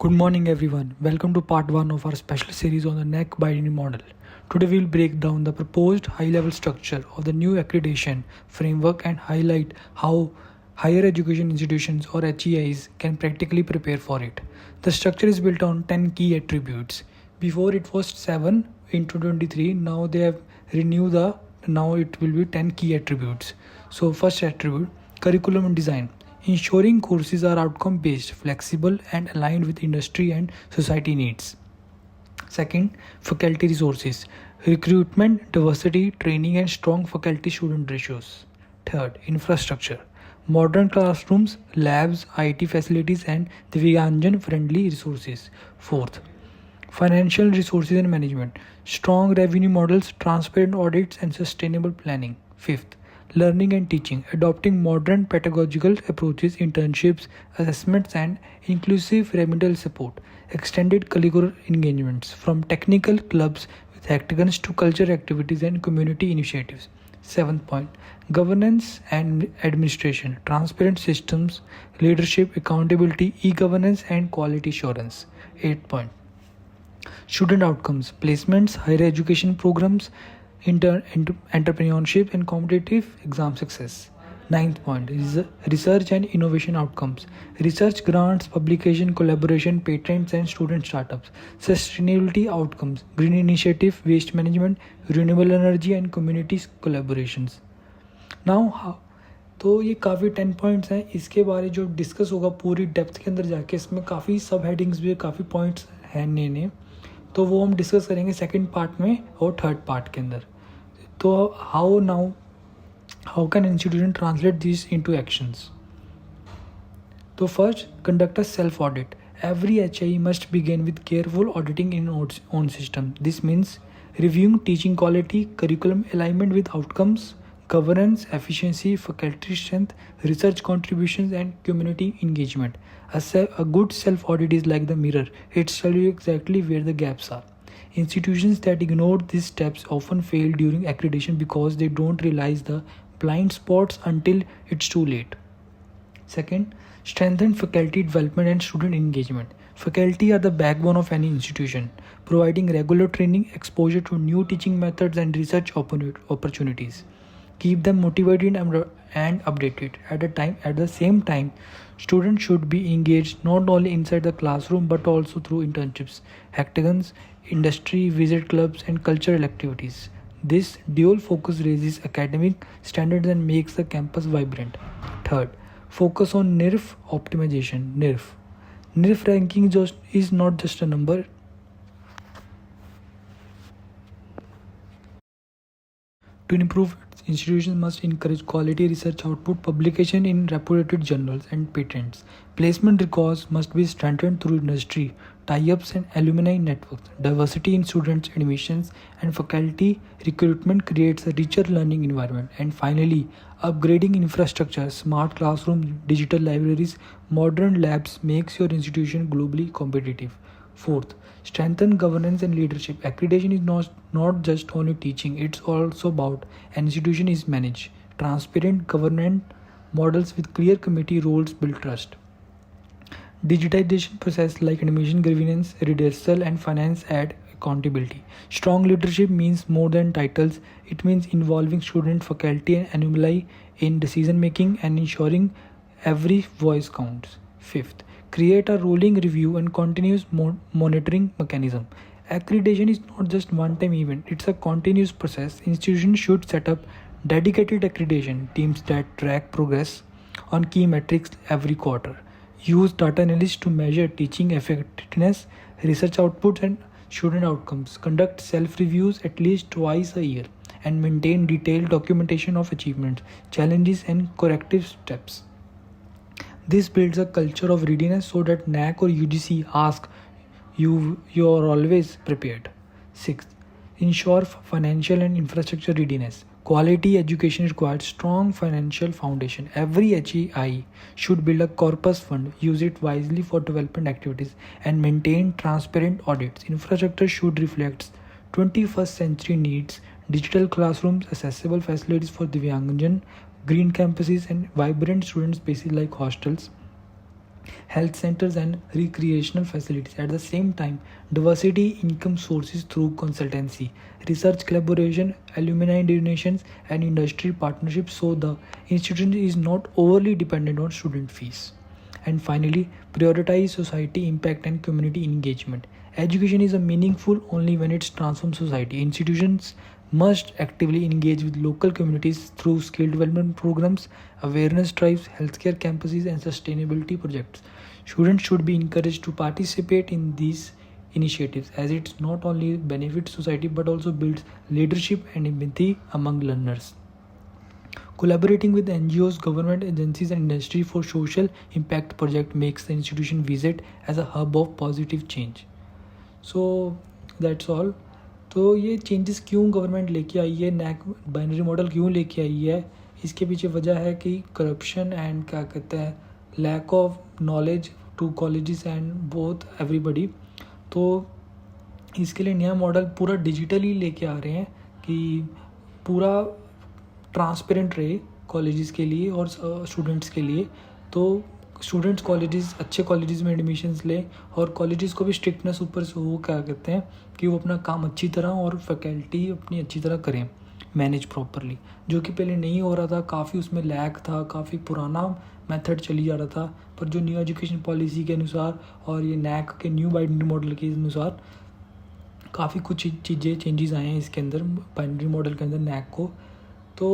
Good morning, everyone. Welcome to part 1 of our special series on the NAAC Binary Model. Today, we'll break down the proposed high level structure of the new accreditation framework and highlight how higher education institutions or HEIs can practically prepare for it. The structure is built on 10 key attributes. Before it was 7 in 2023, now they have renewed now it will be 10 key attributes. So, first attribute curriculum and design. Ensuring courses are outcome based, flexible, and aligned with industry and society needs. Second, faculty resources. Recruitment, diversity, training, and strong faculty student ratios. Third, infrastructure. Modern classrooms, labs, IT facilities, and Divyanjan friendly resources. Fourth, financial resources and management. Strong revenue models, transparent audits, and sustainable planning. Fifth, learning and teaching, adopting modern pedagogical approaches, internships, assessments, and inclusive remedial support, extended curricular engagements from technical clubs with hackathons to culture activities and community initiatives. Seventh point, governance and administration, transparent systems, leadership, accountability, e-governance, and quality assurance. Eighth point, student outcomes, placements, higher education programs, entrepreneurship, and competitive exam success. Ninth point is research and innovation outcomes. Research grants, publication, collaboration, patents, and student startups. Sustainability outcomes. Green initiative, waste management, renewable energy, and community collaborations. Now, तो ये काफ़ी 10 points हैं. इसके बारे जो discuss होगा पूरी depth के अंदर जाके, इसमें काफ़ी सब हेडिंग्स भी, काफ़ी पॉइंट्स हैं नए, तो वो हम डिस्कस करेंगे सेकंड पार्ट में और थर्ड पार्ट के अंदर. तो how can institution translate these into actions? So first, conduct a self-audit. Every HI must begin with careful auditing in its own system. This means reviewing teaching quality, curriculum alignment with outcomes, governance, efficiency, faculty strength, research contributions, and community engagement. A good self-audit is like the mirror. It tells you exactly where the gaps are. Institutions that ignore these steps often fail during accreditation because they don't realize the blind spots until it's too late. Second, strengthen faculty development and student engagement. Faculty are the backbone of any institution, providing regular training, exposure to new teaching methods, and research opportunities. Keep them motivated and updated. At the same time, students should be engaged not only inside the classroom but also through internships, hackathons, industry visit clubs, and cultural activities. This dual focus raises academic standards and makes the campus vibrant. Third, focus on NIRF optimization. NIRF ranking is not just a number. To improve, institutions must encourage quality research output, publication in reputed journals, and patents. Placement records must be strengthened through industry tie-ups and alumni networks. Diversity in students' admissions and faculty recruitment creates a richer learning environment. And finally, upgrading infrastructure, smart classrooms, digital libraries, modern labs makes your institution globally competitive. Fourth, strengthen governance and leadership. Accreditation is not just only teaching, it's also about an institution is managed. Transparent governance models with clear committee roles build trust. Digitization process like admission grievance, redressal, and finance add accountability. Strong leadership means more than titles. It means involving student, faculty, and alumni in decision making and ensuring every voice counts. Fifth, create a rolling review and continuous monitoring mechanism. Accreditation is not just one-time event, it's a continuous process. Institutions should set up dedicated accreditation teams that track progress on key metrics every quarter. Use data analysis to measure teaching effectiveness, research outputs, and student outcomes. Conduct self-reviews at least twice a year and maintain detailed documentation of achievements, challenges, and corrective steps. This builds a culture of readiness so that NAAC or UGC ask you are always prepared. Sixth, ensure financial and infrastructure readiness. Quality education requires strong financial foundation. Every HEI should build a corpus fund, use it wisely for development activities, and maintain transparent audits. Infrastructure should reflect 21st century needs, digital classrooms, accessible facilities for Divyanjan, green campuses, and vibrant student spaces like hostels. health centers, and recreational facilities. At the same time, diversity income sources through consultancy, research collaboration, alumni donations, and industry partnerships, so the institution is not overly dependent on student fees. And finally, prioritize society impact and community engagement. Education is a meaningful only when it transforms society. Institutions must actively engage with local communities through skill development programs, awareness drives, healthcare campuses, and sustainability projects. Students should be encouraged to participate in these initiatives, as it not only benefits society but also builds leadership and empathy among learners. Collaborating with NGOs, government agencies, and industry for social impact project makes the institution visit as a hub of positive change. So that's all. तो ये changes क्यों government लेके आई है, NAAC binary model क्यों लेके आई है, इसके पीछे वजह है कि करप्शन एंड क्या कहते हैं lack of knowledge to colleges and both everybody. तो इसके लिए नया मॉडल पूरा डिजिटली लेके आ रहे हैं कि पूरा ट्रांसपेरेंट रहे कॉलेजेस के लिए और स्टूडेंट्स के लिए. तो स्टूडेंट्स कॉलेजेस अच्छे कॉलेजेस में एडमिशन्स लें और कॉलेजेस को भी स्ट्रिक्टनेस ऊपर से वो क्या कहते हैं कि वो अपना काम अच्छी तरह और फैकल्टी अपनी अच्छी तरह करें मैनेज प्रॉपरली, जो कि पहले नहीं हो रहा था. काफ़ी उसमें लैक था, काफ़ी पुराना मेथड चली जा रहा था. पर जो न्यू एजुकेशन पॉलिसी के अनुसार और ये नैक के न्यू बाइनरी मॉडल के अनुसार काफ़ी कुछ चीज़ें चेंजेस आए हैं इसके अंदर बाइनरी मॉडल के अंदर नैक को. तो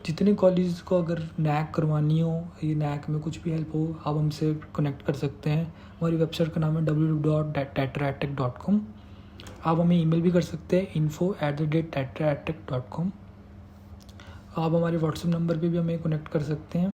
जितने कॉलेज को अगर नैक करवानी हो, ये नैक में कुछ भी हेल्प हो, आप हमसे कनेक्ट कर सकते हैं. हमारी वेबसाइट का नाम है www.tetraatech.com. आप हमें ईमेल भी कर सकते हैं info@tetraatech.com. आप हमारे व्हाट्सएप नंबर पे भी हमें कनेक्ट कर सकते हैं.